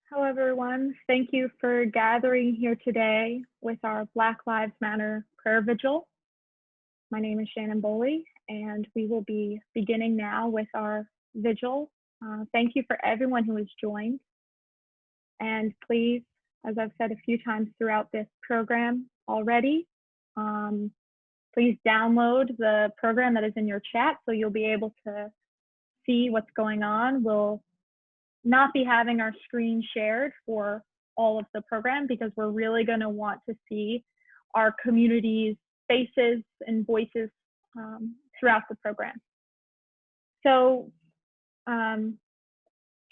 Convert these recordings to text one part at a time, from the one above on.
Hello, everyone. Thank you for gathering here today with our Black Lives Matter prayer vigil. My name is Shannon Boley, and we will be beginning now with our vigil. Thank you for everyone who has joined. And please, as I've said a few times throughout this program already, please download the program that is in your chat so you'll be able to see what's going on. We'll not be having our screen shared for all of the program because we're really going to want to see our community's faces and voices throughout the program. So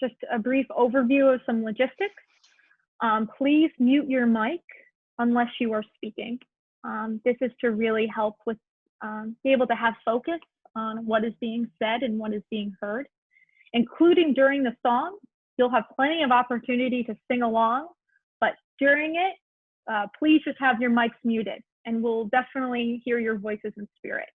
just a brief overview of some logistics. Please mute your mic unless you are speaking. This is to really help with be able to have focus on what is being said and what is being heard. Including during the song, you'll have plenty of opportunity to sing along, but during it, please just have your mics muted and we'll definitely hear your voices in spirit.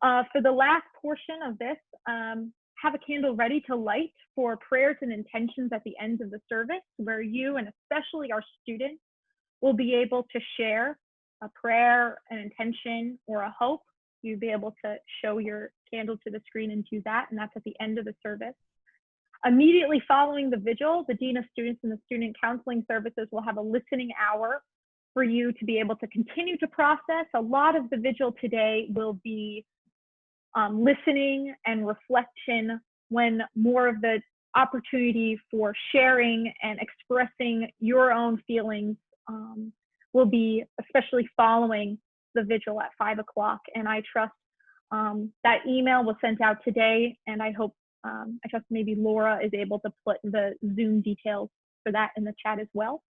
For the last portion of this, have a candle ready to light for prayers and intentions at the end of the service, where you and especially our students will be able to share a prayer, an intention, or a hope. You'll be able to show your candle to the screen and do that, and that's at the end of the service. Immediately following the vigil, the Dean of Students and the Student Counseling Services will have a listening hour for you to be able to continue to process. A lot of the vigil today will be listening and reflection, when more of the opportunity for sharing and expressing your own feelings will be, especially following the vigil at 5 o'clock. And I trust that email was sent out today, and I trust maybe Laura is able to put the Zoom details for that in the chat as well.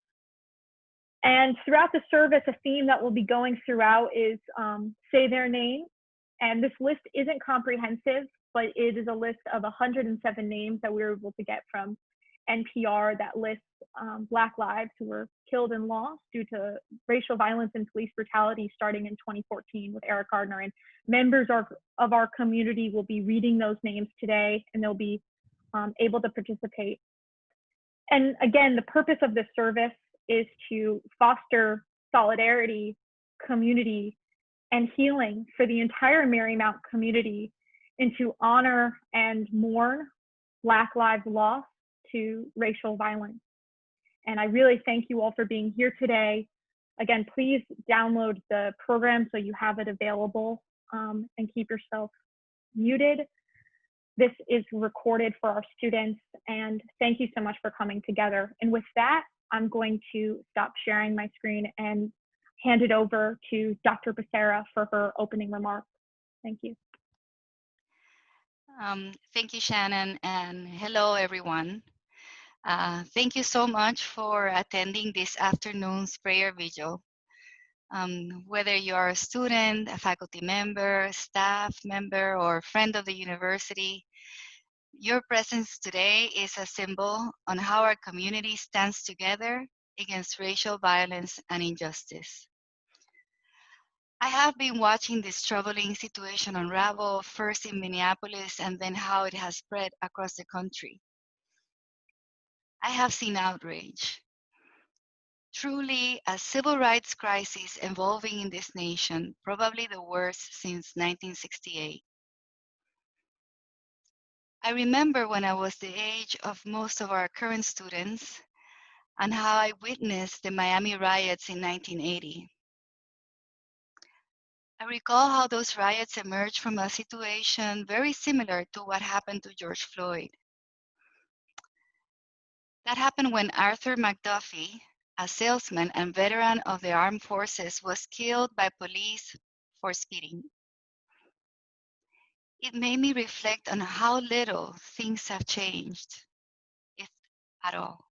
And throughout the service, a theme that will be going throughout is say their name. And this list isn't comprehensive, but it is a list of 107 names that we were able to get from NPR that lists Black lives who were killed and lost due to racial violence and police brutality starting in 2014 with Eric Gardner. And members of our community will be reading those names today, and they'll be able to participate. And again, the purpose of this service is to foster solidarity, community, and healing for the entire Marymount community, and to honor and mourn Black lives lost to racial violence. And I really thank you all for being here today. Again, please download the program so you have it available, and keep yourself muted. This is recorded for our students, and thank you so much for coming together. And with that, I'm going to stop sharing my screen and hand it over to Dr. Becerra for her opening remarks. Thank you. Thank you, Shannon, and hello, everyone. Thank you so much for attending this afternoon's prayer vigil. Whether you are a student, a faculty member, staff member, or friend of the university, your presence today is a symbol on how our community stands together against racial violence and injustice. I have been watching this troubling situation unravel, first in Minneapolis and then how it has spread across the country. I have seen outrage. Truly a civil rights crisis evolving in this nation, probably the worst since 1968. I remember when I was the age of most of our current students and how I witnessed the Miami riots in 1980. I recall how those riots emerged from a situation very similar to what happened to George Floyd. That happened when Arthur McDuffie, a salesman and veteran of the armed forces, was killed by police for speeding. It made me reflect on how little things have changed, if at all.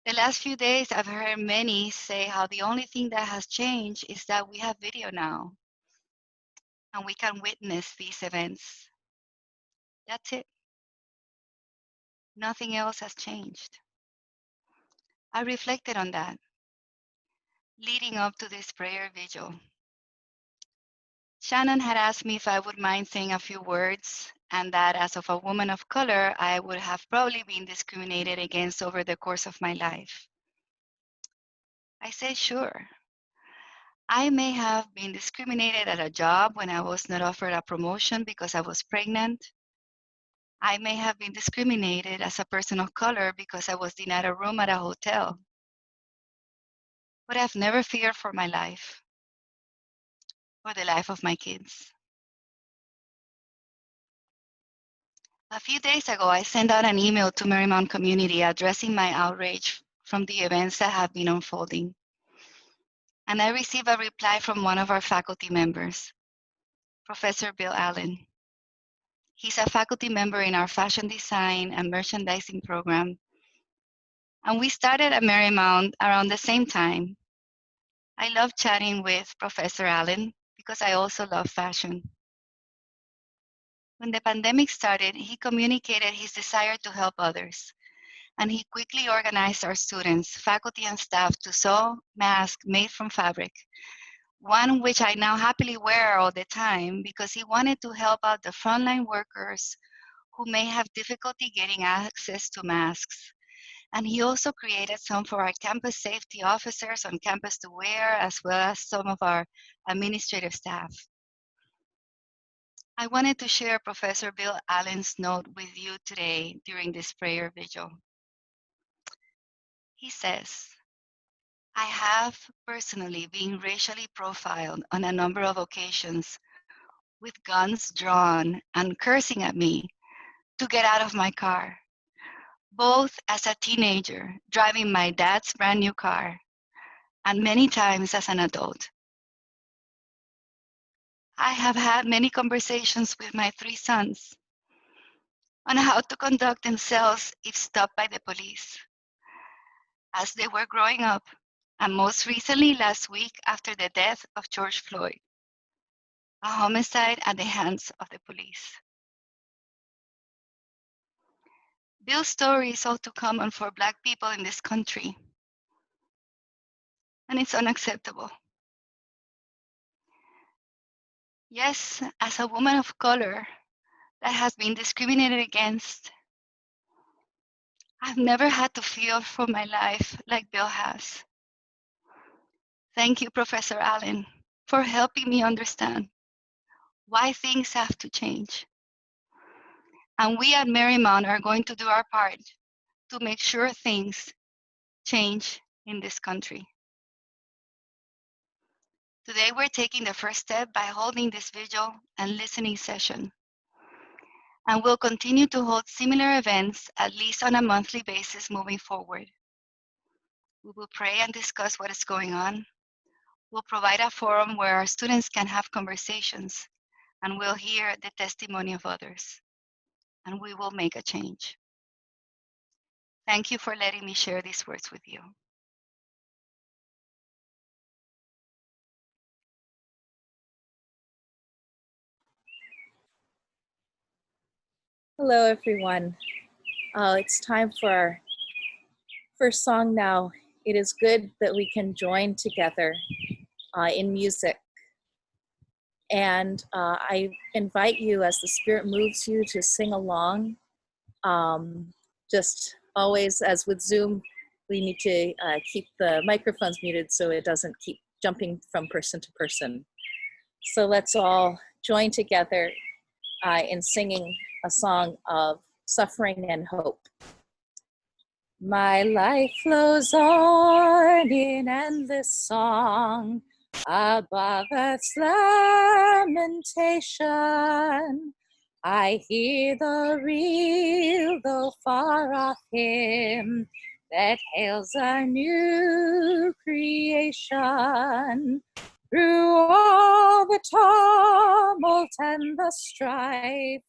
The last few days, I've heard many say how the only thing that has changed is that we have video now, and we can witness these events. That's it. Nothing else has changed. I reflected on that leading up to this prayer vigil. Shannon had asked me if I would mind saying a few words and that as of a woman of color, I would have probably been discriminated against over the course of my life. I said, sure. I may have been discriminated at a job when I was not offered a promotion because I was pregnant. I may have been discriminated as a person of color because I was denied a room at a hotel. But I've never feared for my life or the life of my kids. A few days ago, I sent out an email to Marymount community addressing my outrage from the events that have been unfolding. And I received a reply from one of our faculty members, Professor Bill Allen. He's a faculty member in our fashion design and merchandising program. And we started at Marymount around the same time. I love chatting with Professor Allen because I also love fashion. When the pandemic started, he communicated his desire to help others. And he quickly organized our students, faculty, and staff to sew masks made from fabric, one which I now happily wear all the time because he wanted to help out the frontline workers who may have difficulty getting access to masks. And he also created some for our campus safety officers on campus to wear, as well as some of our administrative staff. I wanted to share Professor Bill Allen's note with you today during this prayer vigil. He says, I have personally been racially profiled on a number of occasions with guns drawn and cursing at me to get out of my car, both as a teenager driving my dad's brand new car and many times as an adult. I have had many conversations with my 3 sons on how to conduct themselves if stopped by the police as they were growing up, and most recently last week after the death of George Floyd, a homicide at the hands of the police. Bill's story is all too common for Black people in this country, and it's unacceptable. Yes, as a woman of color that has been discriminated against, I've never had to fear for my life like Bill has. Thank you, Professor Allen, for helping me understand why things have to change. And we at Marymount are going to do our part to make sure things change in this country. Today, we're taking the first step by holding this vigil and listening session. And we'll continue to hold similar events at least on a monthly basis moving forward. We will pray and discuss what is going on. We'll provide a forum where our students can have conversations, and we'll hear the testimony of others, and we will make a change. Thank you for letting me share these words with you. Hello, everyone. It's time for our first song now. It is good that we can join together in music. And I invite you, as the Spirit moves you, to sing along. Just always, as with Zoom, we need to keep the microphones muted so it doesn't keep jumping from person to person. So let's all join together in singing a song of suffering and hope. My life flows on in endless song above earth's lamentation. I hear the real, though far off hymn that hails a new creation. Through all the tumult and the strife,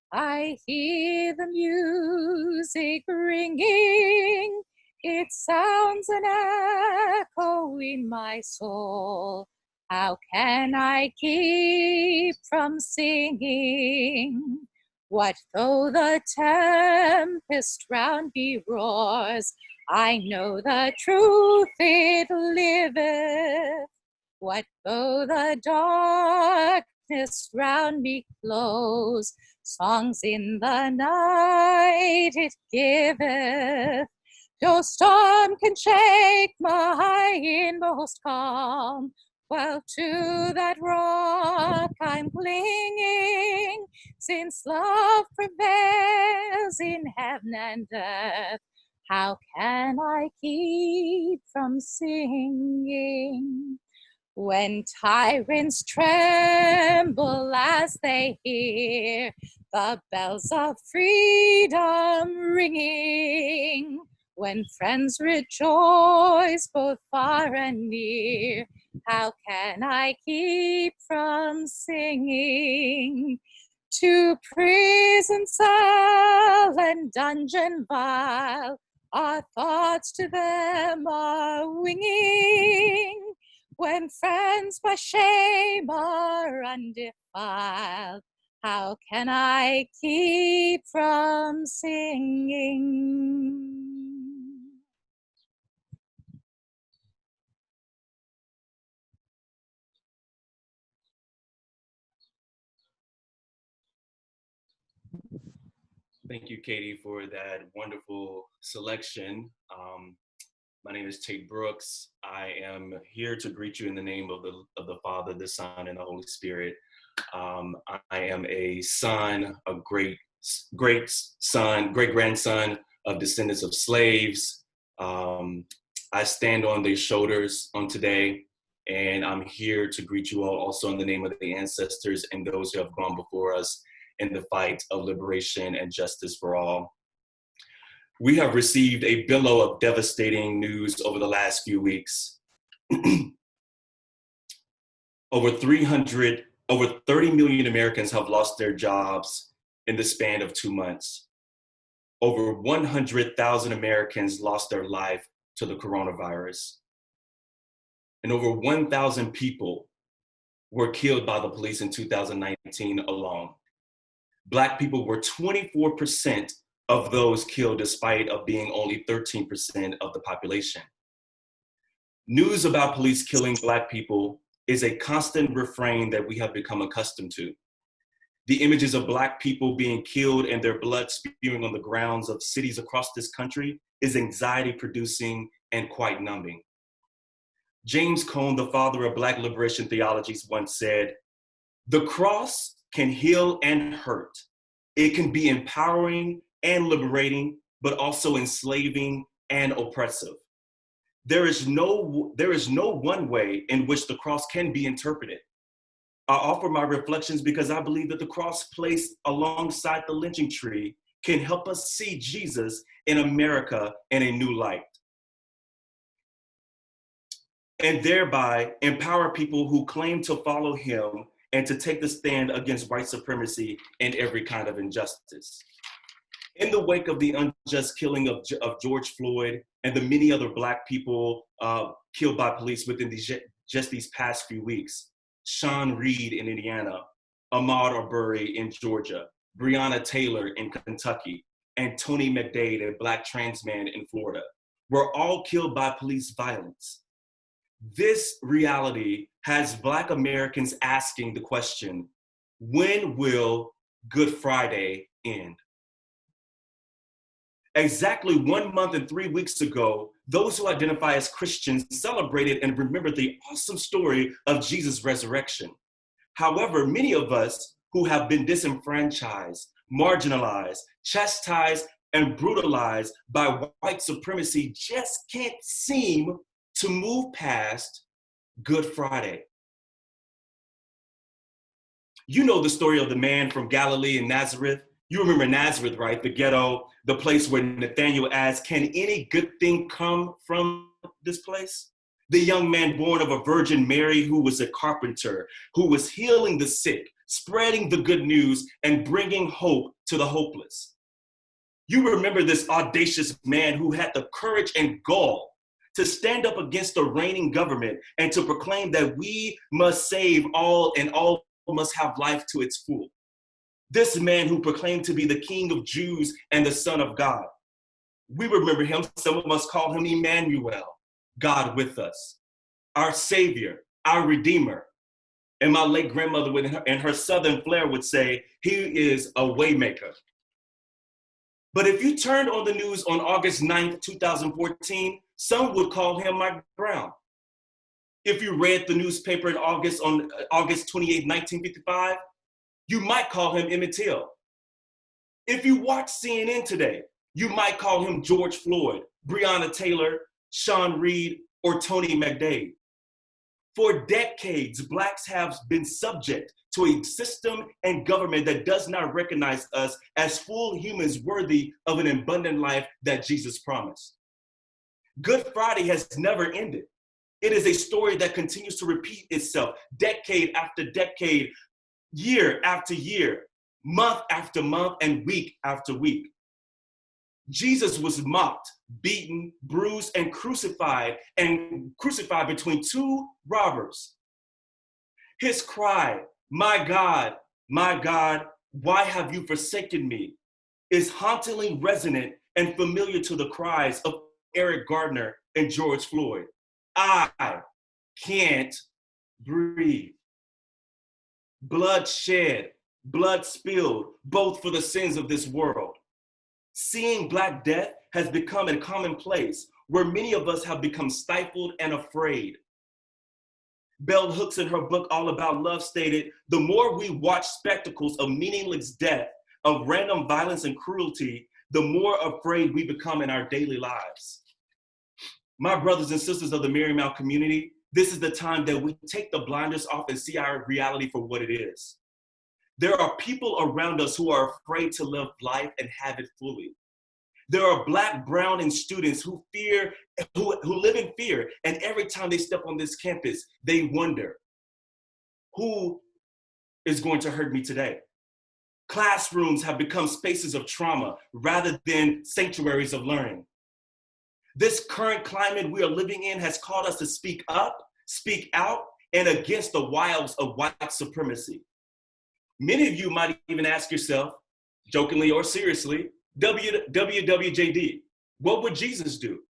I hear the music ringing. It sounds an echo in my soul. How can I keep from singing? What though the tempest round me roars? I know the truth it liveth. What though the darkness round me close? Songs in the night it giveth. No storm can shake my inmost calm, while to that rock I'm clinging, since love prevails in heaven and earth. How can I keep from singing? When tyrants tremble as they hear the bells of freedom ringing, when friends rejoice both far and near, how can I keep from singing? To prison cell and dungeon vile, our thoughts to them are winging. When friends by shame are undefiled, how can I keep from singing? Thank you, Katie, for that wonderful selection. My name is Tate Brooks. I am here to greet you in the name of the Father, the Son, and the Holy Spirit. I am a son, a great son, great grandson of descendants of slaves. I stand on their shoulders on today, and I'm here to greet you all also in the name of the ancestors and those who have gone before us in the fight of liberation and justice for all. We have received a billow of devastating news over the last few weeks. Over 30 million Americans have lost their jobs in the span of 2 months. Over 100,000 Americans lost their life to the coronavirus. And over 1,000 people were killed by the police in 2019 alone. Black people were 24% of those killed, despite of being only 13% of the population. News about police killing Black people is a constant refrain that we have become accustomed to. The images of Black people being killed and their blood spewing on the grounds of cities across this country is anxiety-producing and quite numbing. James Cone, the father of Black liberation theologies, once said, "The cross can heal and hurt. It can be empowering and liberating, but also enslaving and oppressive. There is no one way in which the cross can be interpreted. I offer my reflections because I believe that the cross placed alongside the lynching tree can help us see Jesus in America in a new light, and thereby empower people who claim to follow him and to take the stand against white supremacy and every kind of injustice." In the wake of the unjust killing of George Floyd and the many other Black people killed by police within just these past few weeks, Sean Reed in Indiana, Ahmaud Arbery in Georgia, Breonna Taylor in Kentucky, and Tony McDade, a Black trans man in Florida, were all killed by police violence. This reality has Black Americans asking the question, when will Good Friday end? Exactly 1 month and 3 weeks ago, those who identify as Christians celebrated and remembered the awesome story of Jesus' resurrection. However, many of us who have been disenfranchised, marginalized, chastised, and brutalized by white supremacy just can't seem to move past Good Friday. You know the story of the man from Galilee and Nazareth. You remember Nazareth, right? The ghetto, the place where Nathanael asked, "Can any good thing come from this place?" The young man born of a Virgin Mary who was a carpenter, who was healing the sick, spreading the good news, and bringing hope to the hopeless. You remember this audacious man who had the courage and gall to stand up against the reigning government and to proclaim that we must save all and all must have life to its full. This man who proclaimed to be the King of Jews and the Son of God. We remember him, some of us call him Emmanuel, God with us, our Savior, our Redeemer. And my late grandmother in her Southern flair would say, he is a waymaker. But if you turned on the news on August 9th, 2014, some would call him Mike Brown. If you read the newspaper on August 28, 1955, you might call him Emmett Till. If you watch CNN today, you might call him George Floyd, Breonna Taylor, Sean Reed, or Tony McDade. For decades, Blacks have been subject to a system and government that does not recognize us as full humans worthy of an abundant life that Jesus promised. Good Friday has never ended. It is a story that continues to repeat itself decade after decade, year after year, month after month, and week after week. Jesus was mocked, beaten, bruised, and crucified between two robbers. His cry, my God, why have you forsaken me?" is hauntingly resonant and familiar to the cries of Eric Gardner and George Floyd. I can't breathe. Blood shed, blood spilled, both for the sins of this world. Seeing Black death has become a commonplace where many of us have become stifled and afraid. Bell Hooks in her book, All About Love, stated, "The more we watch spectacles of meaningless death, of random violence and cruelty, the more afraid we become in our daily lives." My brothers and sisters of the Marymount community, this is the time that we take the blinders off and see our reality for what it is. There are people around us who are afraid to live life and have it fully. There are Black, brown, and students who live in fear, and every time they step on this campus, they wonder, who is going to hurt me today? Classrooms have become spaces of trauma rather than sanctuaries of learning. This current climate we are living in has called us to speak up, speak out, and against the wiles of white supremacy. Many of you might even ask yourself, jokingly or seriously, WWJD, what would Jesus do?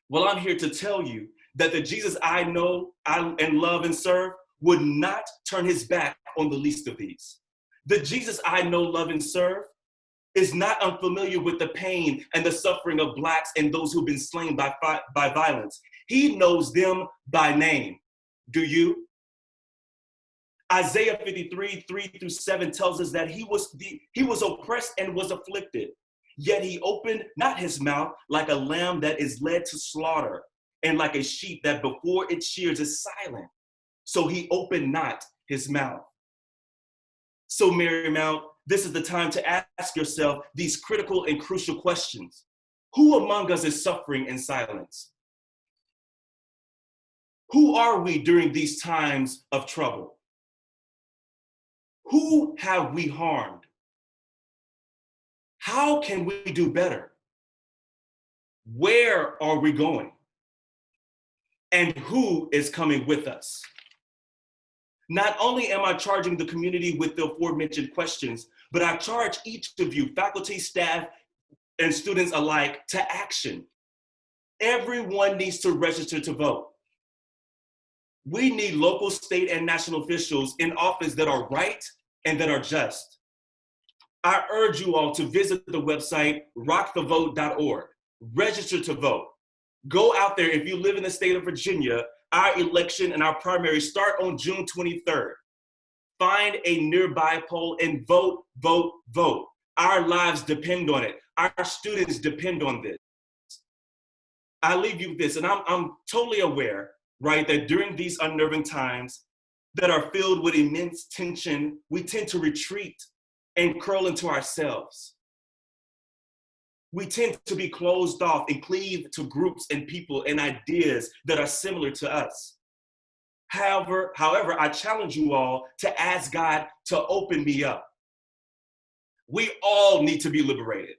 Well, I'm here to tell you that the Jesus I know and love and serve would not turn his back on the least of these. The Jesus I know, love, and serve is not unfamiliar with the pain and the suffering of Blacks and those who've been slain by violence. He knows them by name. Do you? Isaiah 53, 3-7 tells us that he was oppressed and was afflicted, yet he opened not his mouth, like a lamb that is led to slaughter, and like a sheep that before it shears is silent. So he opened not his mouth. So Marymount, this is the time to ask yourself these critical and crucial questions. Who among us is suffering in silence? Who are we during these times of trouble? Who have we harmed? How can we do better? Where are we going? And who is coming with us? Not only am I charging the community with the aforementioned questions, but I charge each of you, faculty, staff, and students alike, to action. Everyone needs to register to vote. We need local, state, and national officials in office that are right and that are just. I urge you all to visit the website rockthevote.org. Register to vote. Go out there. If you live in the state of Virginia, our election and our primary start on June 23rd. Find a nearby poll and vote, vote, vote. Our lives depend on it. Our students depend on this. I leave you with this, and I'm totally aware, right, that during these unnerving times that are filled with immense tension, we tend to retreat and curl into ourselves. We tend to be closed off and cleave to groups and people and ideas that are similar to us. However, I challenge you all to ask God to open me up. We all need to be liberated.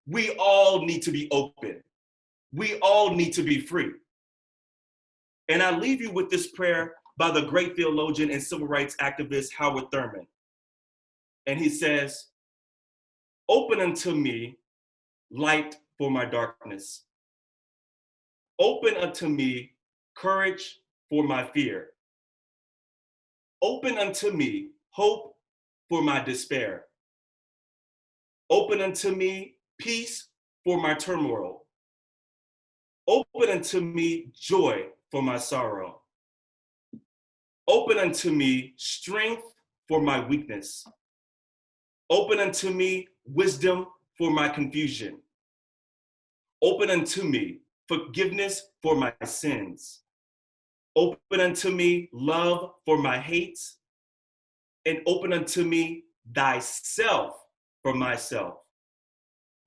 We all need to be open. We all need to be free. And I leave you with this prayer by the great theologian and civil rights activist Howard Thurman. And he says, "Open unto me light for my darkness. Open unto me courage for my fear. Open unto me hope for my despair. Open unto me peace for my turmoil. Open unto me joy for my sorrow. Open unto me strength for my weakness. Open unto me wisdom for my confusion. Open unto me forgiveness for my sins. Open unto me love for my hates. And open unto me thyself for myself.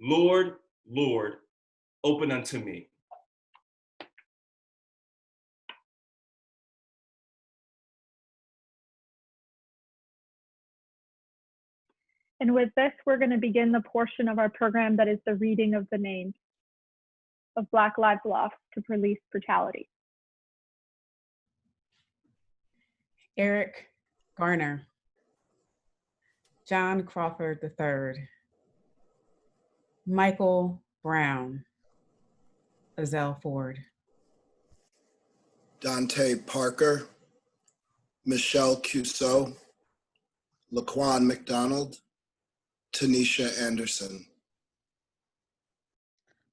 Lord, Lord, open unto me. And with this, we're going to begin the portion of our program that is the reading of the names of Black Lives Lost to Police Brutality. Eric Garner, John Crawford III, Michael Brown, Azelle Ford, Dante Parker, Michelle Cusseau, Laquan McDonald, Tanisha Anderson.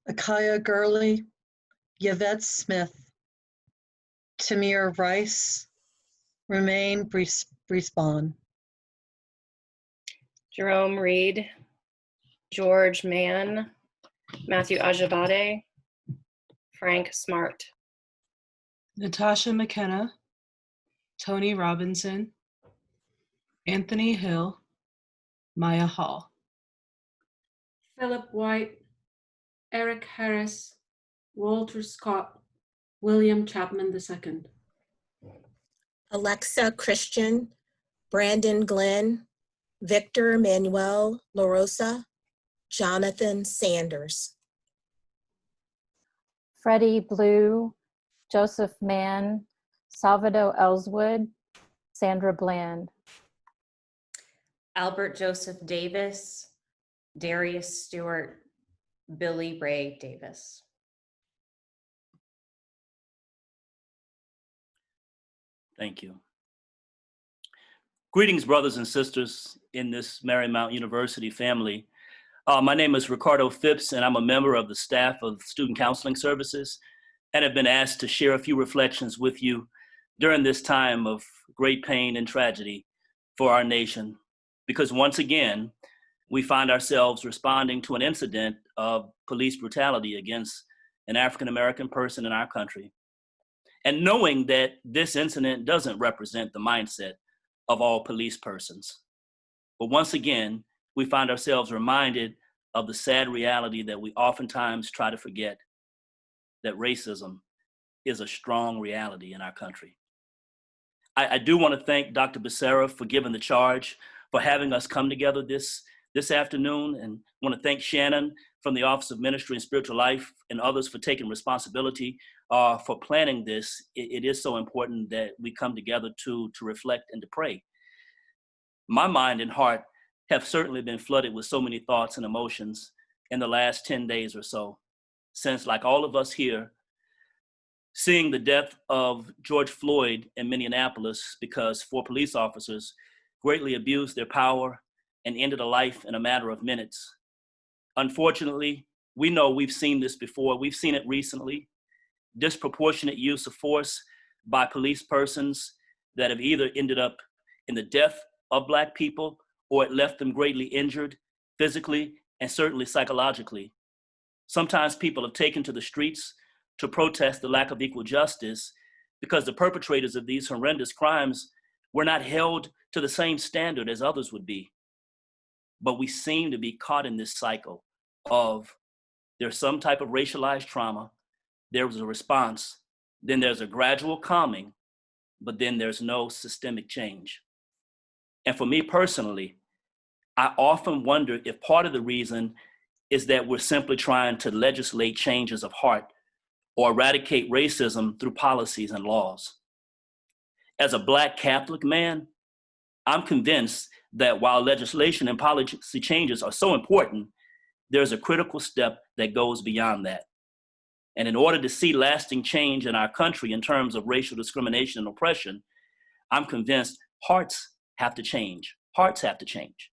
Akaya Gurley, Yvette Smith, Tamir Rice, Romaine Brisbane. Jerome Reed, George Mann, Matthew Ajabade, Frank Smart. Natasha McKenna, Tony Robinson, Anthony Hill, Maya Hall. Philip White, Eric Harris, Walter Scott, William Chapman II. Alexa Christian, Brandon Glenn, Victor Manuel LaRosa, Jonathan Sanders. Freddie Blue, Joseph Mann, Salvador Ellswood, Sandra Bland. Albert Joseph Davis, Darius Stewart, Billy Ray Davis. Thank you. Greetings, brothers and sisters in this Marymount University family. My name is Ricardo Phipps, and I'm a member of the staff of Student Counseling Services, and have been asked to share a few reflections with you during this time of great pain and tragedy for our nation. Because once again, we find ourselves responding to an incident of police brutality against an African-American person in our country. And knowing that this incident doesn't represent the mindset of all police persons. But once again, we find ourselves reminded of the sad reality that we oftentimes try to forget, that racism is a strong reality in our country. I do want to thank Dr. Becerra for giving the charge, for having us come together this afternoon, and want to thank Shannon from the Office of Ministry and Spiritual Life and others for taking responsibility for planning this. It is so important that we come together to reflect and to pray. My mind and heart have certainly been flooded with so many thoughts and emotions in the last 10 days or so, since, like all of us here, seeing the death of George Floyd in Minneapolis because 4 police officers greatly abused their power and ended a life in a matter of minutes. Unfortunately, we know we've seen this before. We've seen it recently. Disproportionate use of force by police persons that have either ended up in the death of Black people or it left them greatly injured physically and certainly psychologically. Sometimes people have taken to the streets to protest the lack of equal justice because the perpetrators of these horrendous crimes were not held to the same standard as others would be. But we seem to be caught in this cycle of there's some type of racialized trauma, there was a response, then there's a gradual calming, but then there's no systemic change. And for me personally, I often wonder if part of the reason is that we're simply trying to legislate changes of heart or eradicate racism through policies and laws. As a Black Catholic man, I'm convinced that while legislation and policy changes are so important, there's a critical step that goes beyond that. And in order to see lasting change in our country in terms of racial discrimination and oppression, I'm convinced hearts have to change. Hearts have to change.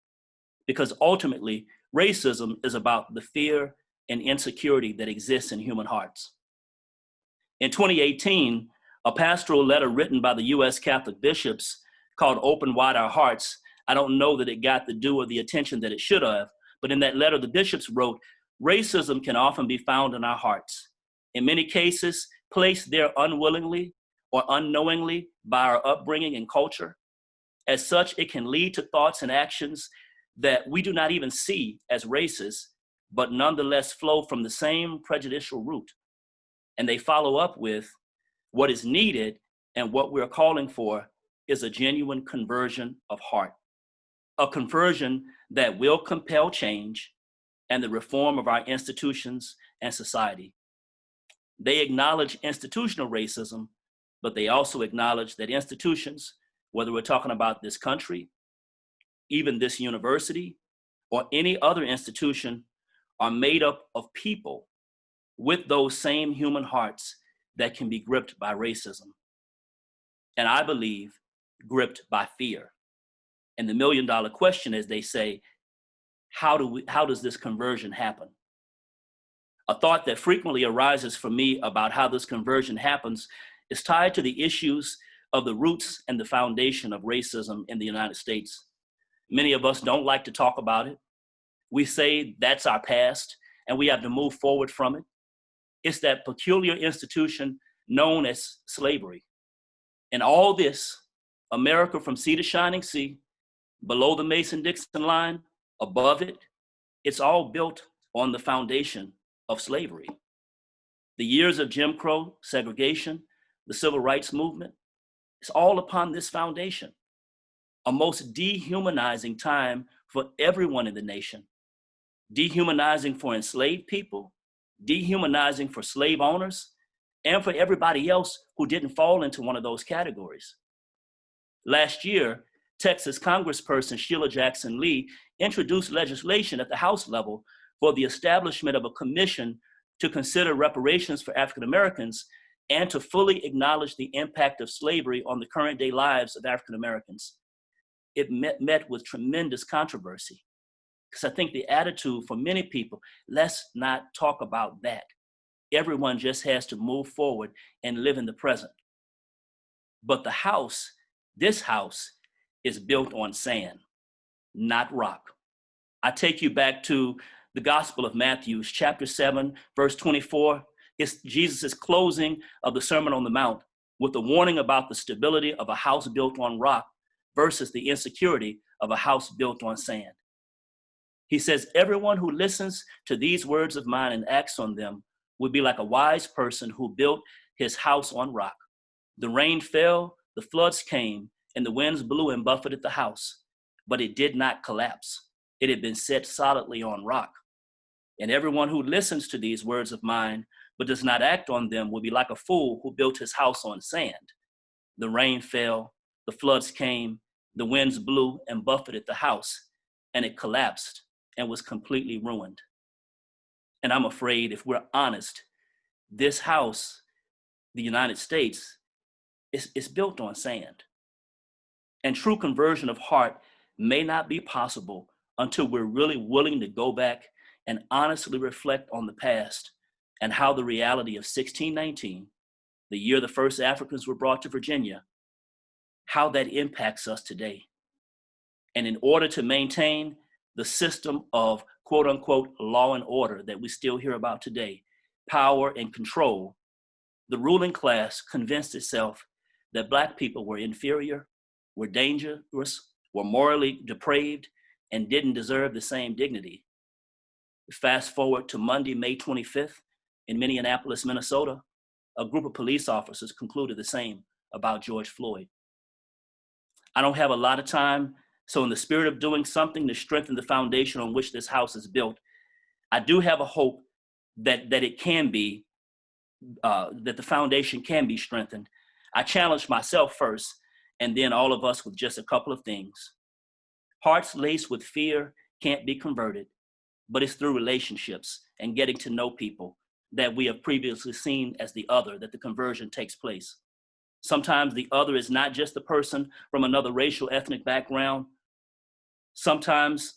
Because ultimately, racism is about the fear and insecurity that exists in human hearts. In 2018, a pastoral letter written by the U.S. Catholic bishops called Open Wide Our Hearts, I don't know that it got the due or the attention that it should have, but in that letter, the bishops wrote, racism can often be found in our hearts. In many cases, placed there unwillingly or unknowingly by our upbringing and culture. As such, it can lead to thoughts and actions that we do not even see as racist, but nonetheless flow from the same prejudicial root. And they follow up with, what is needed and what we're calling for is a genuine conversion of heart, a conversion that will compel change and the reform of our institutions and society. They acknowledge institutional racism, but they also acknowledge that institutions, whether we're talking about this country, even this university, or any other institution, are made up of people with those same human hearts that can be gripped by racism. And I believe gripped by fear. And the million-dollar question, as they say, how does this conversion happen? A thought that frequently arises for me about how this conversion happens is tied to the issues of the roots and the foundation of racism in the United States. Many of us don't like to talk about it. We say that's our past and we have to move forward from it. It's that peculiar institution known as slavery. And all this, America from sea to shining sea, below the Mason-Dixon line, above it, it's all built on the foundation of slavery. The years of Jim Crow, segregation, the civil rights movement, it's all upon this foundation. A most dehumanizing time for everyone in the nation. Dehumanizing for enslaved people, dehumanizing for slave owners, and for everybody else who didn't fall into one of those categories. Last year, Texas Congressperson Sheila Jackson Lee introduced legislation at the House level for the establishment of a commission to consider reparations for African Americans and to fully acknowledge the impact of slavery on the current day lives of African Americans. It met with tremendous controversy, because I think the attitude for many people, let's not talk about that. Everyone just has to move forward and live in the present. But the house, this house, is built on sand, not rock. I take you back to the Gospel of Matthew, chapter 7, verse 24. It's Jesus' closing of the Sermon on the Mount with a warning about the stability of a house built on rock versus the insecurity of a house built on sand. He says, everyone who listens to these words of mine and acts on them would be like a wise person who built his house on rock. The rain fell, the floods came, and the winds blew and buffeted the house, but it did not collapse. It had been set solidly on rock. And everyone who listens to these words of mine but does not act on them will be like a fool who built his house on sand. The rain fell, the floods came, the winds blew and buffeted the house, and it collapsed and was completely ruined. And I'm afraid, if we're honest, this house, the United States, is built on sand. And true conversion of heart may not be possible until we're really willing to go back and honestly reflect on the past and how the reality of 1619, the year the first Africans were brought to Virginia, how that impacts us today. And in order to maintain the system of quote unquote law and order that we still hear about today, power and control, the ruling class convinced itself that Black people were inferior, were dangerous, were morally depraved, and didn't deserve the same dignity. Fast forward to Monday, May 25th, in Minneapolis, Minnesota, a group of police officers concluded the same about George Floyd. I don't have a lot of time, so in the spirit of doing something to strengthen the foundation on which this house is built, I do have a hope that it can be, that the foundation can be strengthened. I challenge myself first, and then all of us with just a couple of things. Hearts laced with fear can't be converted, but it's through relationships and getting to know people that we have previously seen as the other that the conversion takes place. Sometimes the other is not just a person from another racial, ethnic background. Sometimes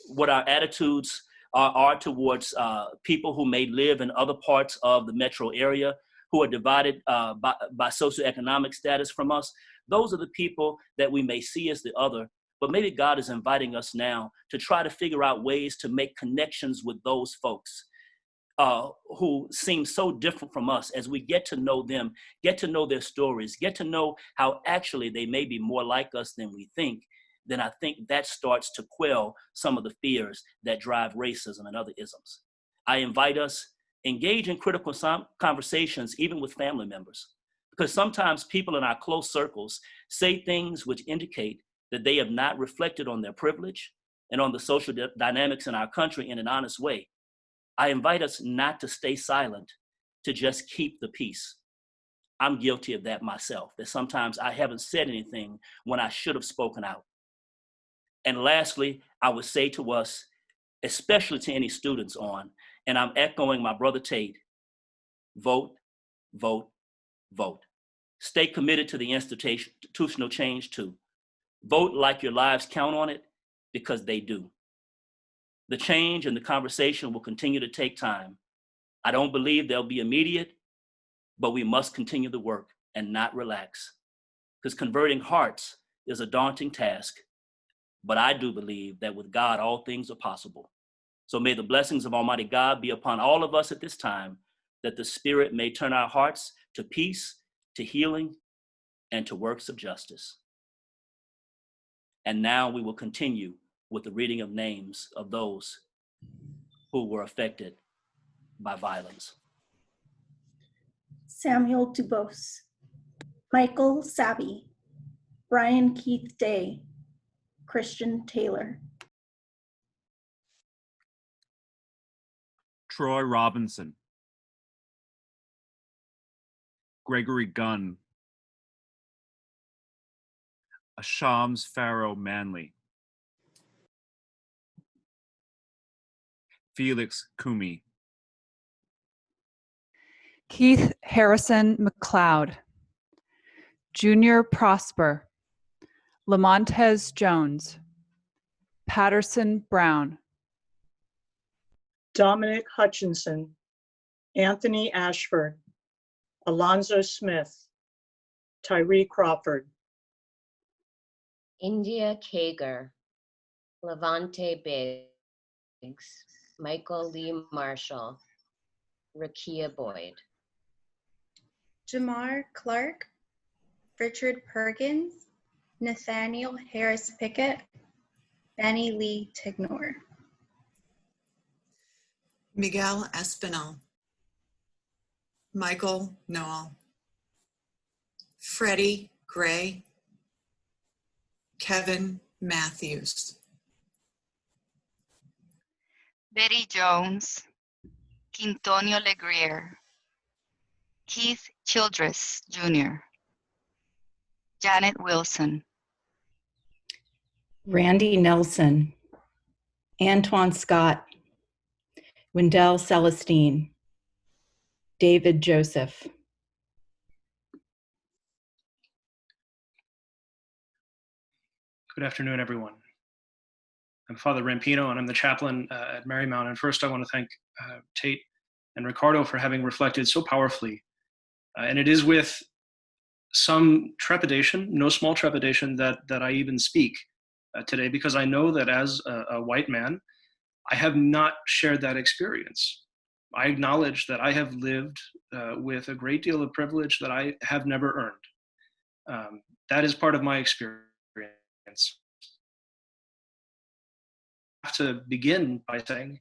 what our attitudes are towards people who may live in other parts of the metro area, who are divided by socioeconomic status from us. Those are the people that we may see as the other, but maybe God is inviting us now to try to figure out ways to make connections with those folks who seem so different from us. As we get to know them, get to know their stories, get to know how actually they may be more like us than we think, then I think that starts to quell some of the fears that drive racism and other isms. I invite us, engage in critical conversations, even with family members, because sometimes people in our close circles say things which indicate that they have not reflected on their privilege and on the social dynamics in our country in an honest way. I invite us not to stay silent, to just keep the peace. I'm guilty of that myself, that sometimes I haven't said anything when I should have spoken out. And lastly, I would say to us, especially to any students on, and I'm echoing my brother Tate, vote, vote, vote. Stay committed to the institutional change too. Vote like your lives count on it, because they do. The change and the conversation will continue to take time. I don't believe they'll be immediate, but we must continue the work and not relax, because converting hearts is a daunting task. But I do believe that with God, all things are possible. So may the blessings of Almighty God be upon all of us at this time, that the Spirit may turn our hearts to peace, to healing, and to works of justice. And now we will continue with the reading of names of those who were affected by violence. Samuel Dubose, Michael Sabi, Brian Keith Day, Christian Taylor. Troy Robinson, Gregory Gunn, Ashams Farrow Manley, Felix Kumi, Keith Harrison McLeod, Junior Prosper, Lamontez Jones, Patterson Brown, Dominic Hutchinson, Anthony Ashford, Alonzo Smith, Tyree Crawford, India Kager, Levante Biggs, Michael Lee Marshall, Rakia Boyd. Jamar Clark, Richard Perkins, Nathaniel Harris Pickett, Benny Lee Tignor. Miguel Espinal, Michael Noel, Freddie Gray, Kevin Matthews, Betty Jones, Quintonio Legrier, Keith Childress Jr., Janet Wilson, Randy Nelson, Antoine Scott, Wendell Celestine, David Joseph. Good afternoon, everyone. I'm Father Rampino, and I'm the chaplain at Marymount. And first, I want to thank Tate and Ricardo for having reflected so powerfully. And it is with some trepidation, no small trepidation, that I even speak today, because I know that as a white man, I have not shared that experience. I acknowledge that I have lived with a great deal of privilege that I have never earned. That is part of my experience. I have to begin by saying,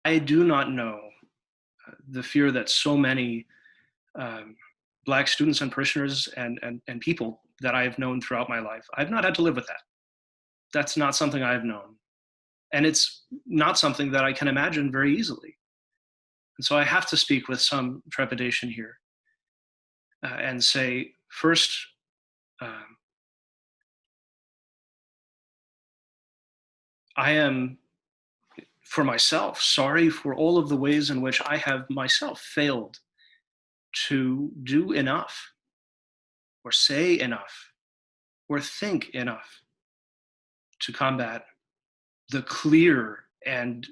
I do not know the fear that so many Black students and parishioners and people that I have known throughout my life. I've not had to live with that. That's not something I've known. And it's not something that I can imagine very easily. And so I have to speak with some trepidation here and say, first, I am, for myself, sorry for all of the ways in which I have myself failed to do enough, or say enough, or think enough to combat the clear and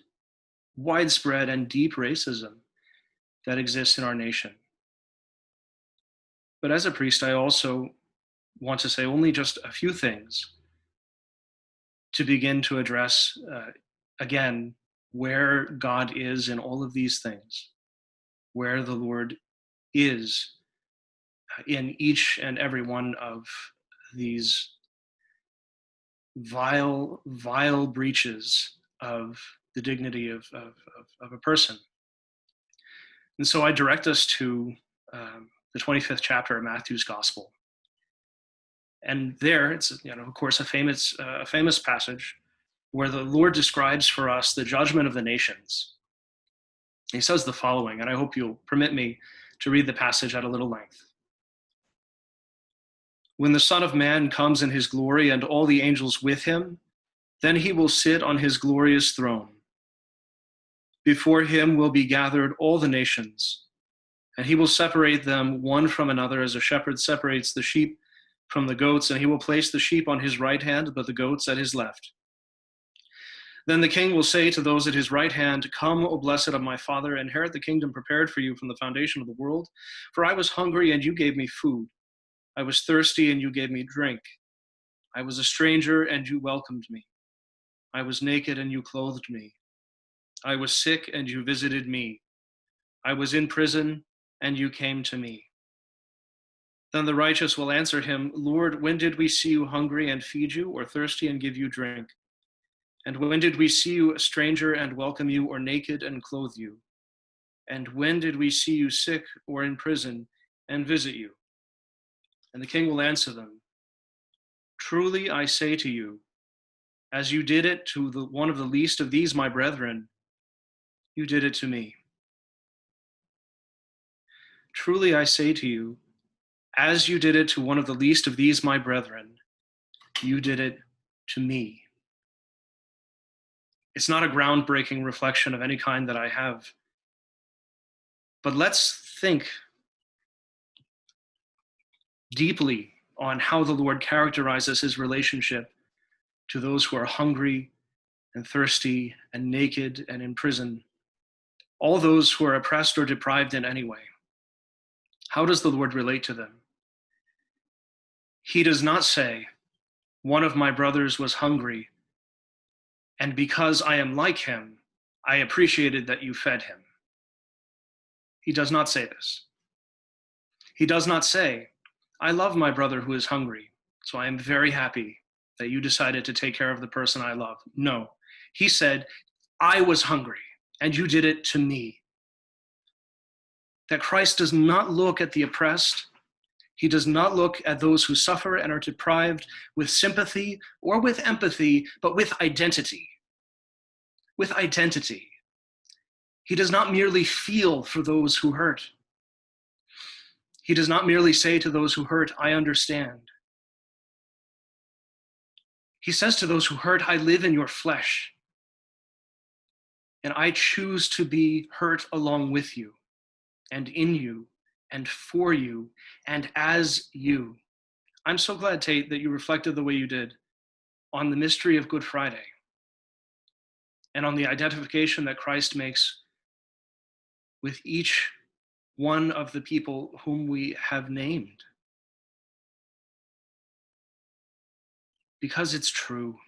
widespread and deep racism that exists in our nation. But as a priest, I also want to say only just a few things to begin to address, again, where God is in all of these things, where the Lord is in each and every one of these vile, vile breaches of the dignity of a person. And so I direct us to the 25th chapter of Matthew's Gospel. And there, it's, of course, a famous passage where the Lord describes for us the judgment of the nations. He says the following, and I hope you'll permit me to read the passage at a little length. When the Son of Man comes in his glory and all the angels with him, then he will sit on his glorious throne. Before him will be gathered all the nations, and he will separate them one from another as a shepherd separates the sheep from the goats, and he will place the sheep on his right hand, but the goats at his left. Then the king will say to those at his right hand, "Come, O blessed of my Father, inherit the kingdom prepared for you from the foundation of the world. For I was hungry, and you gave me food. I was thirsty, and you gave me drink. I was a stranger, and you welcomed me. I was naked, and you clothed me. I was sick, and you visited me. I was in prison, and you came to me." Then the righteous will answer him, "Lord, when did we see you hungry and feed you, or thirsty and give you drink? And when did we see you a stranger and welcome you, or naked and clothe you? And when did we see you sick or in prison and visit you?" And the king will answer them, "Truly I say to you, as you did it to one of the least of these my brethren, you did it to me. Truly I say to you, as you did it to one of the least of these my brethren, you did it to me." It's not a groundbreaking reflection of any kind that I have, but let's think deeply on how the Lord characterizes his relationship to those who are hungry and thirsty and naked and in prison, all those who are oppressed or deprived in any way. How does the Lord relate to them? He does not say, "One of my brothers was hungry, and because I am like him, I appreciated that you fed him." He does not say this. He does not say, "I love my brother who is hungry, so I am very happy that you decided to take care of the person I love." No, he said, "I was hungry, and you did it to me." That Christ does not look at the oppressed. He does not look at those who suffer and are deprived with sympathy or with empathy, but with identity. With identity. He does not merely feel for those who hurt. He does not merely say to those who hurt, "I understand." He says to those who hurt, "I live in your flesh, and I choose to be hurt along with you, and in you, and for you, and as you." I'm so glad, Tate, that you reflected the way you did on the mystery of Good Friday and on the identification that Christ makes with each one of the people whom we have named. Because it's true.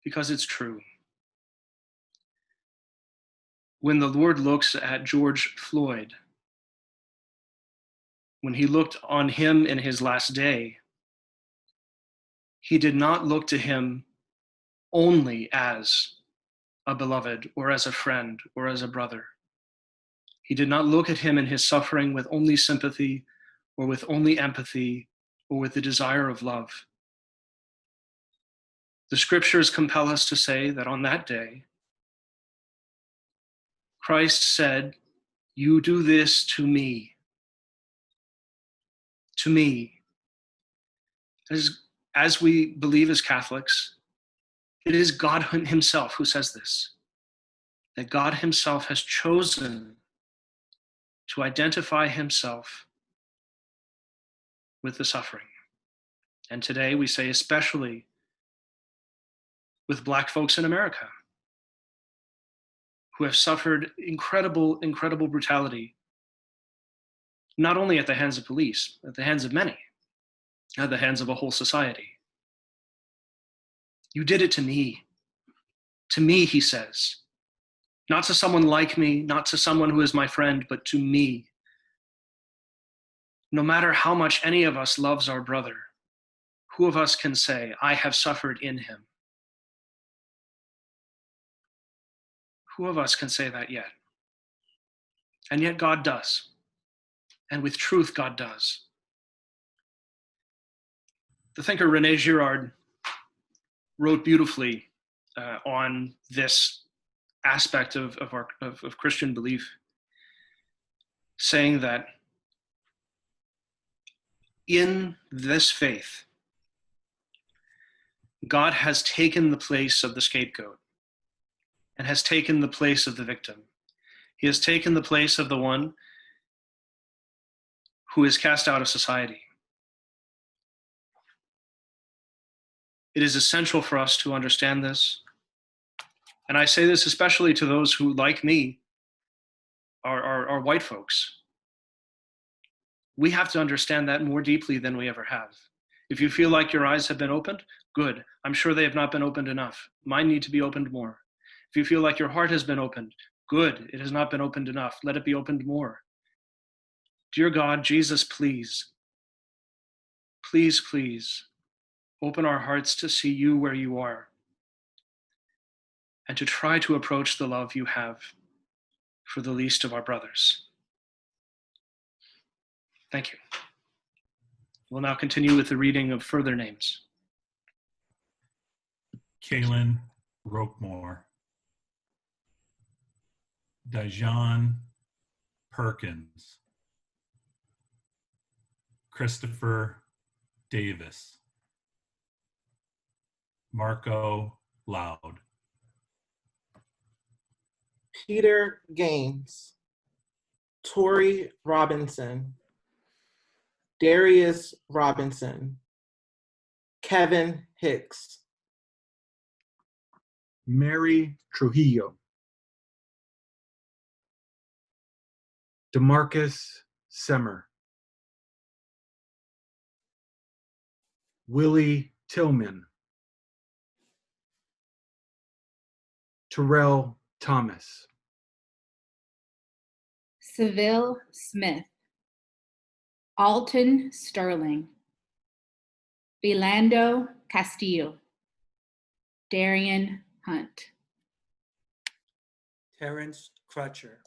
Because it's true. When the Lord looks at George Floyd, when he looked on him in his last day, he did not look to him only as a beloved or as a friend or as a brother. He did not look at him in his suffering with only sympathy or with only empathy or with the desire of love. The scriptures compel us to say that on that day, Christ said, "You do this to me." To me. As we believe as Catholics, it is God himself who says this, that God himself has chosen to identify himself with the suffering. And today we say especially with Black folks in America who have suffered incredible, incredible brutality, not only at the hands of police, at the hands of many, at the hands of a whole society. You did it to me, he says. Not to someone like me, not to someone who is my friend, but to me. No matter how much any of us loves our brother, who of us can say, I have suffered in him? Who of us can say that yet? And yet God does. And with truth, God does. The thinker René Girard wrote beautifully on this aspect of Christian belief, saying that in this faith, God has taken the place of the scapegoat and has taken the place of the victim. He has taken the place of the one who is cast out of society. It is essential for us to understand this. And I say this especially to those who, like me, are white folks. We have to understand that more deeply than we ever have. If you feel like your eyes have been opened, good. I'm sure they have not been opened enough. Mine need to be opened more. If you feel like your heart has been opened, good. It has not been opened enough. Let it be opened more. Dear God, Jesus, please, please, please, open our hearts to see you where you are and to try to approach the love you have for the least of our brothers. Thank you. We'll now continue with the reading of further names. Kaylin Roquemore, Dijon Perkins, Christopher Davis, Marco Loud, Peter Gaines, Tori Robinson, Darius Robinson, Kevin Hicks, Mary Trujillo, DeMarcus Semmer, Willie Tillman, Terrell Thomas, Seville Smith, Alton Sterling, Philando Castillo, Darian Hunt, Terrence Crutcher,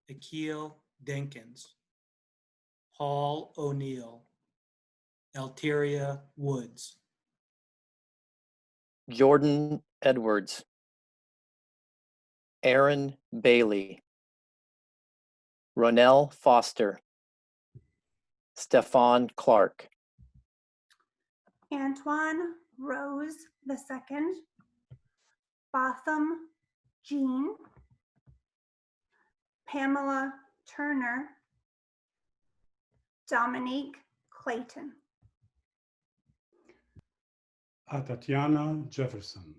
Akil Dinkins, Paul O'Neill, Alteria Woods, Jordan Edwards, Aaron Bailey, Ronell Foster, Stefan Clark, Antoine Rose II, Botham Jean, Pamela Turner, Dominique Clayton, Tatiana Jefferson,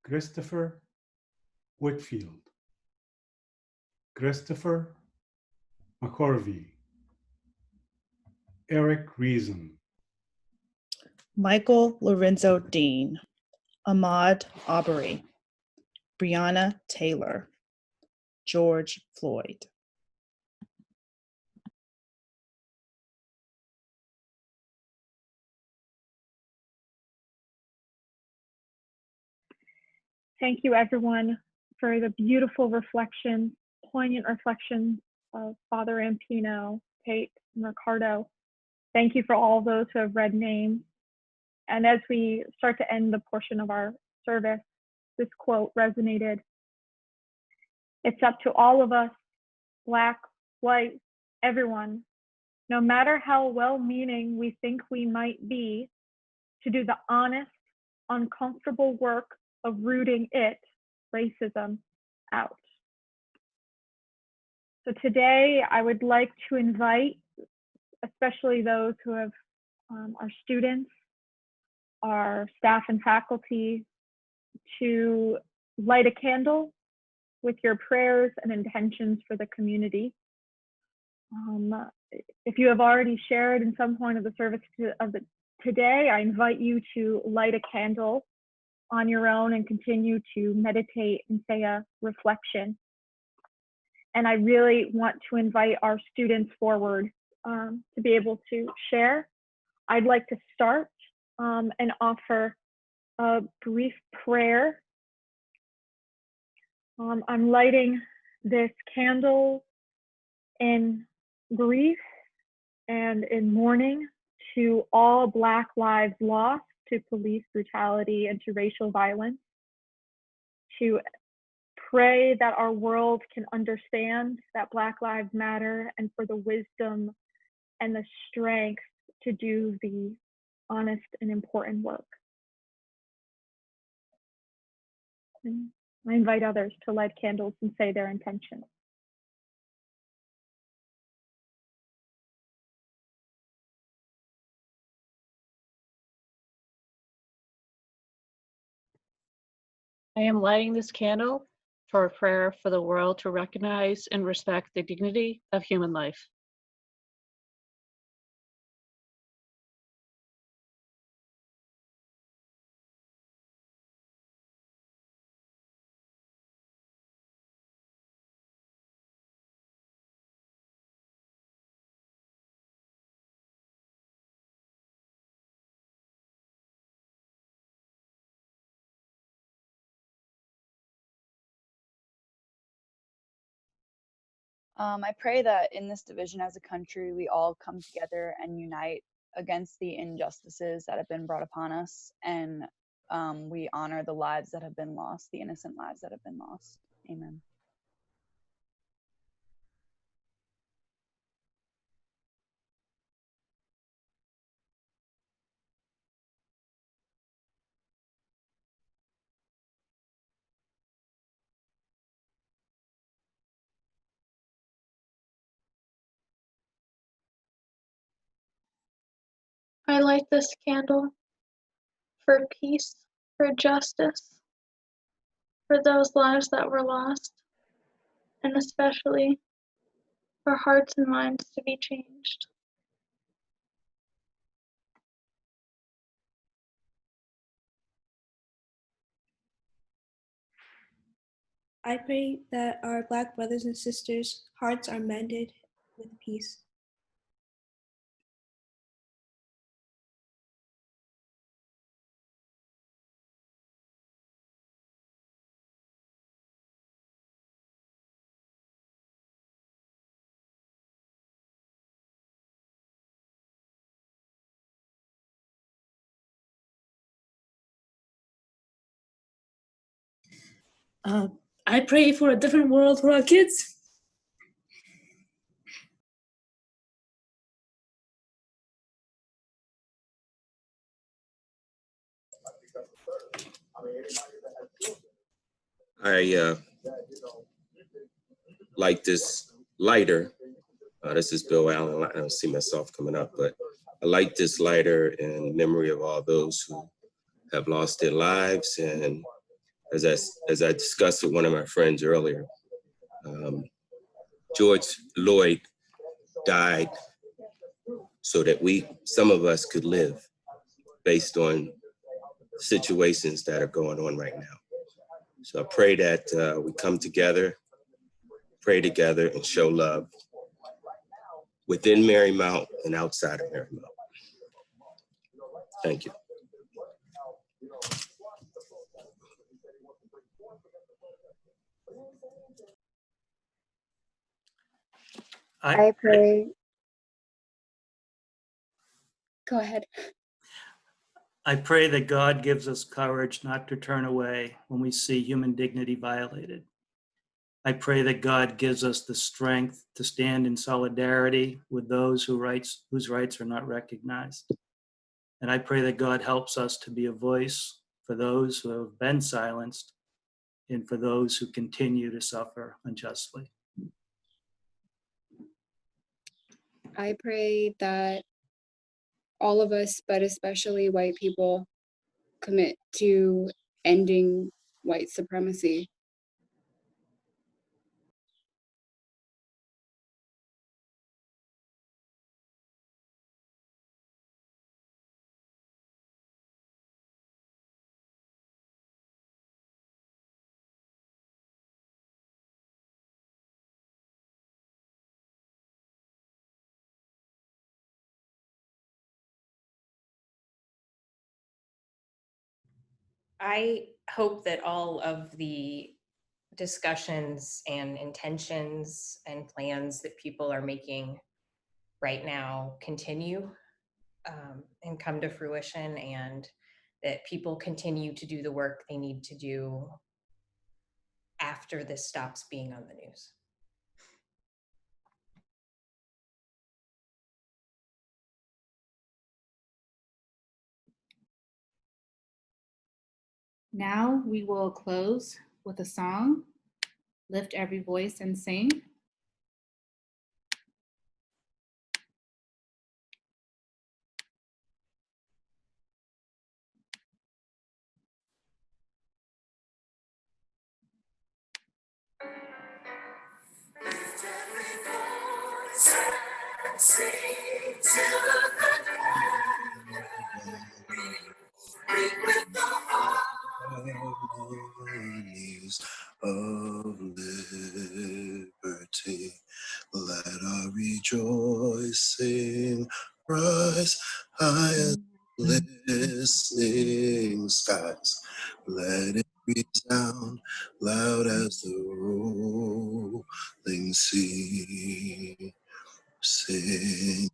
Christopher Whitfield, Christopher McCorvey, Eric Reason, Michael Lorenzo Dean, Ahmad Aubrey, Brianna Taylor, George Floyd. Thank you, everyone, for the beautiful reflections, poignant reflections of Father Rampino, Tate, and Ricardo. Thank you for all those who have read names. And as we start to end the portion of our service, this quote resonated. It's up to all of us, Black, white, everyone, no matter how well-meaning we think we might be, to do the honest, uncomfortable work of rooting it, racism, out. So today I would like to invite, especially those who have our students, our staff and faculty, to light a candle with your prayers and intentions for the community. If you have already shared in some point of the service today, I invite you to light a candle on your own and continue to meditate and say a reflection. And I really want to invite our students forward to be able to share. I'd like to start and offer a brief prayer. I'm lighting this candle in grief and in mourning to all Black lives lost to police brutality and to racial violence, to pray that our world can understand that Black lives matter, and for the wisdom and the strength to do the honest and important work. And I invite others to light candles and say their intentions. I am lighting this candle for a prayer for the world to recognize and respect the dignity of human life. I pray that in this division as a country, we all come together and unite against the injustices that have been brought upon us, and we honor the lives that have been lost, the innocent lives that have been lost. Amen. I light this candle for peace, for justice, for those lives that were lost, and especially for hearts and minds to be changed. I pray that our Black brothers and sisters' hearts are mended with peace. I pray for a different world for our kids. I like this lighter. This is Bill Allen. I don't see myself coming up, but I like this lighter in memory of all those who have lost their lives. And as I discussed with one of my friends earlier, George Floyd died so that some of us could live based on situations that are going on right now. So I pray that we come together, pray together, and show love within Marymount and outside of Marymount. Thank you. I pray. Go ahead. I pray that God gives us courage not to turn away when we see human dignity violated. I pray that God gives us the strength to stand in solidarity with those whose rights are not recognized. And I pray that God helps us to be a voice for those who have been silenced and for those who continue to suffer unjustly. I pray that all of us, but especially white people, commit to ending white supremacy. I hope that all of the discussions and intentions and plans that people are making right now continue and come to fruition, and that people continue to do the work they need to do after this stops being on the news. Now we will close with a song, Lift Every Voice and Sing. Sing till ring with the harmonies of liberty. Let our rejoicing rise high as listening skies. Let it resound loud as the rolling sea. Sing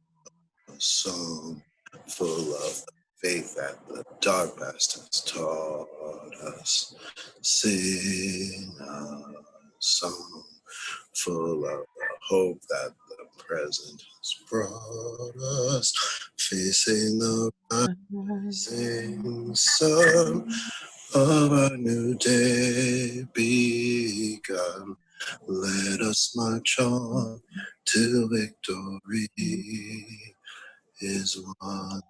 a song full of the faith that the dark past has taught us. Sing a song full of the hope that the present has brought us. Facing the rising sun of a new day begun. Let us march on till victory is won.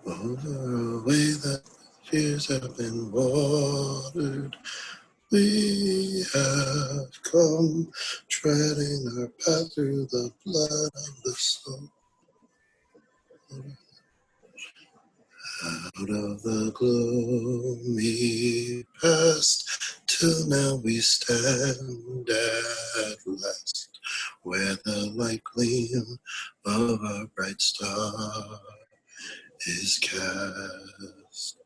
Over a way that fears have been watered, we have come, treading our path through the blood of the soul. Out of the gloomy past, till now we stand at last, where the light gleam of our bright star is cast.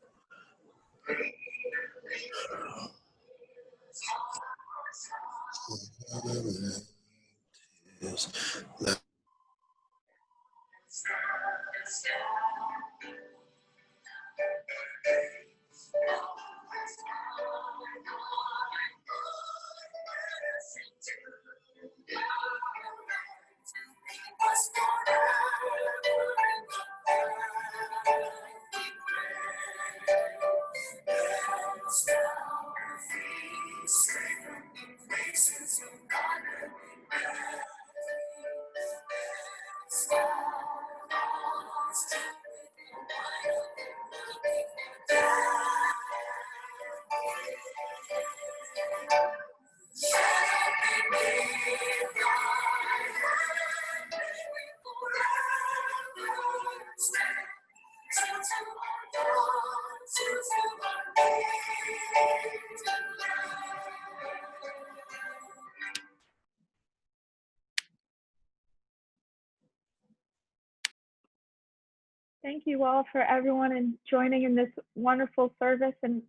Thank you all for everyone and joining in this wonderful service and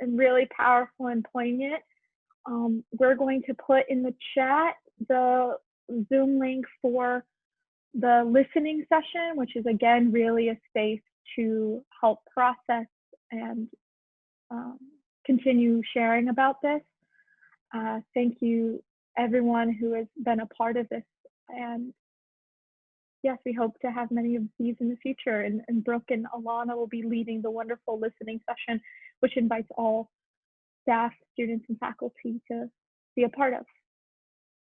really powerful and poignant. We're going to put in the chat the Zoom link for the listening session, which is again really a space to help process and continue sharing about this. Thank you everyone who has been a part of this, and yes, we hope to have many of these in the future, and Brooke and Alana will be leading the wonderful listening session, which invites all staff, students, and faculty to be a part of.